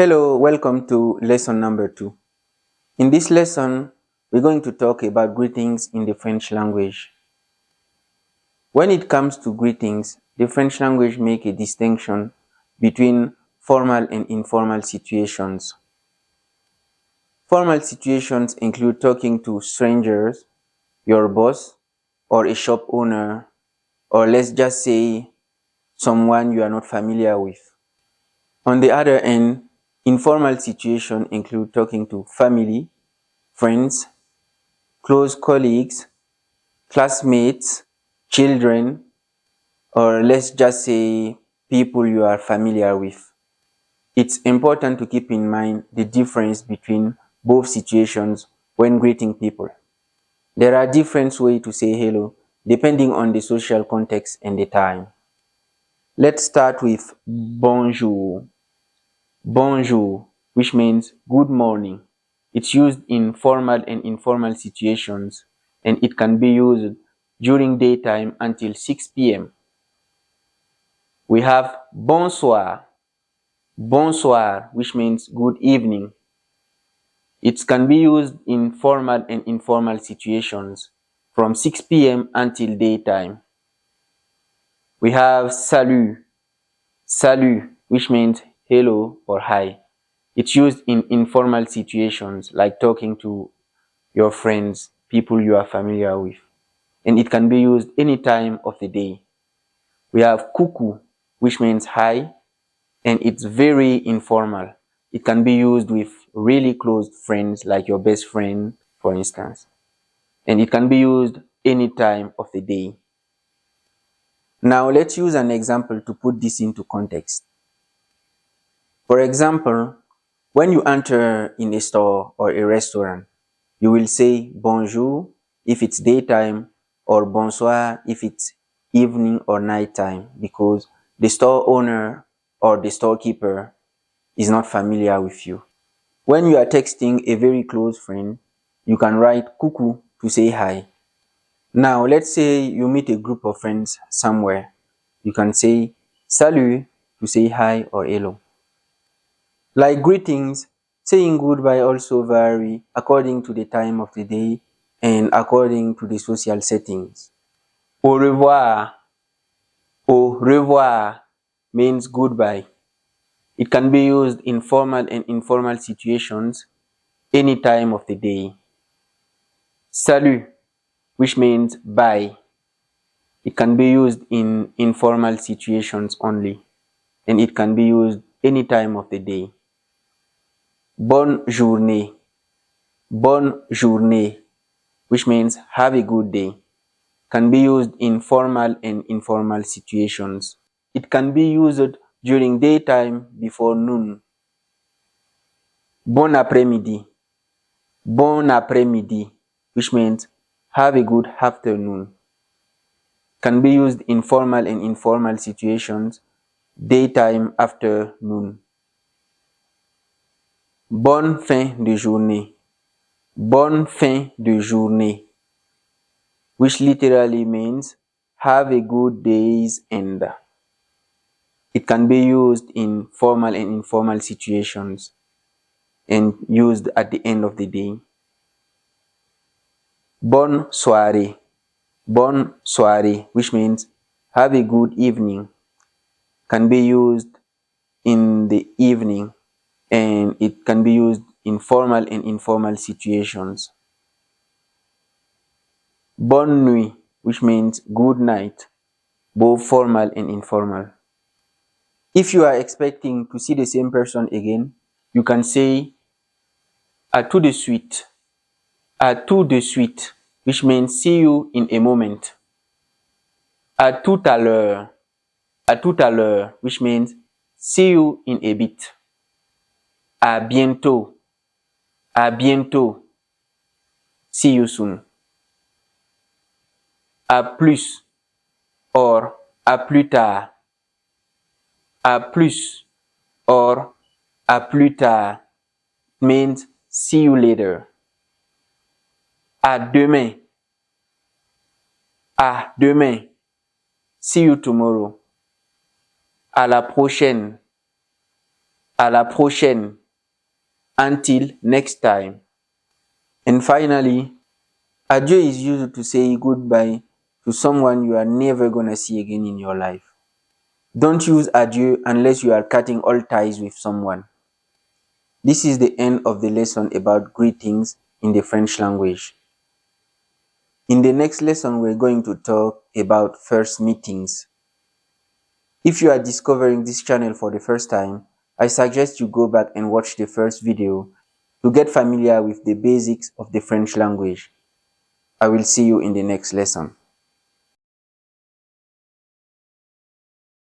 Hello, welcome to lesson number 2. In this lesson, we're going to talk about greetings in the French language. When it comes to greetings, the French language makes a distinction between formal and informal situations. Formal situations include talking to strangers, your boss, or a shop owner, or let's just say someone you are not familiar with. On the other hand, informal situations include talking to family, friends, close colleagues, classmates, children, or let's just say people you are familiar with. It's important to keep in mind the difference between both situations when greeting people. There are different ways to say hello depending on the social context and the time. Let's start with bonjour. Bonjour, which means good morning. It's used in formal and informal situations, and it can be used during daytime until 6 p.m. We have bonsoir. Bonsoir, which means good evening. It can be used in formal and informal situations from 6 p.m. until daytime. We have salut. Salut, which means hello or hi. It's used in informal situations like talking to your friends, people you are familiar with. And it can be used any time of the day. We have coucou, which means hi, and it's very informal. It can be used with really close friends like your best friend, for instance. And it can be used any time of the day. Now let's use an example to put this into context. For example, when you enter in a store or a restaurant, you will say bonjour if it's daytime or bonsoir if it's evening or nighttime because the store owner or the storekeeper is not familiar with you. When you are texting a very close friend, you can write coucou to say hi. Now, let's say you meet a group of friends somewhere. You can say salut to say hi or hello. Like greetings, saying goodbye also vary according to the time of the day and according to the social settings. Au revoir. Au revoir means goodbye. It can be used in formal and informal situations any time of the day. Salut, which means bye. It can be used in informal situations only, and it can be used any time of the day. Bonne journée. Bonne journée, which means have a good day, can be used in formal and informal situations. It can be used during daytime before noon. Bon après-midi. Bon après-midi, which means have a good afternoon. Can be used in formal and informal situations, daytime after noon. Bonne fin de journée. Bonne fin de journée, which literally means have a good day's end. It can be used in formal and informal situations and used at the end of the day. Bonne soirée. Bonne soirée, which means have a good evening, can be used in the evening and it can be used in formal and informal situations. Bonne nuit, which means good night, both formal and informal. If you are expecting to see the same person again, you can say à tout de suite. À tout de suite, which means see you in a moment. À tout à l'heure. À tout à l'heure, which means see you in a bit. À bientôt. À bientôt. See you soon. À plus or à plus tard. À plus or à plus tard means see you later. À demain. À demain. See you tomorrow. À la prochaine. À la prochaine. Until next time. And finally, adieu is used to say goodbye to someone you are never gonna see again in your life. Don't use adieu unless you are cutting all ties with someone. This is the end of the lesson about greetings in the French language. In the next lesson, we're going to talk about first meetings. If you are discovering this channel for the first time, I suggest you go back and watch the first video to get familiar with the basics of the French language. I will see you in the next lesson.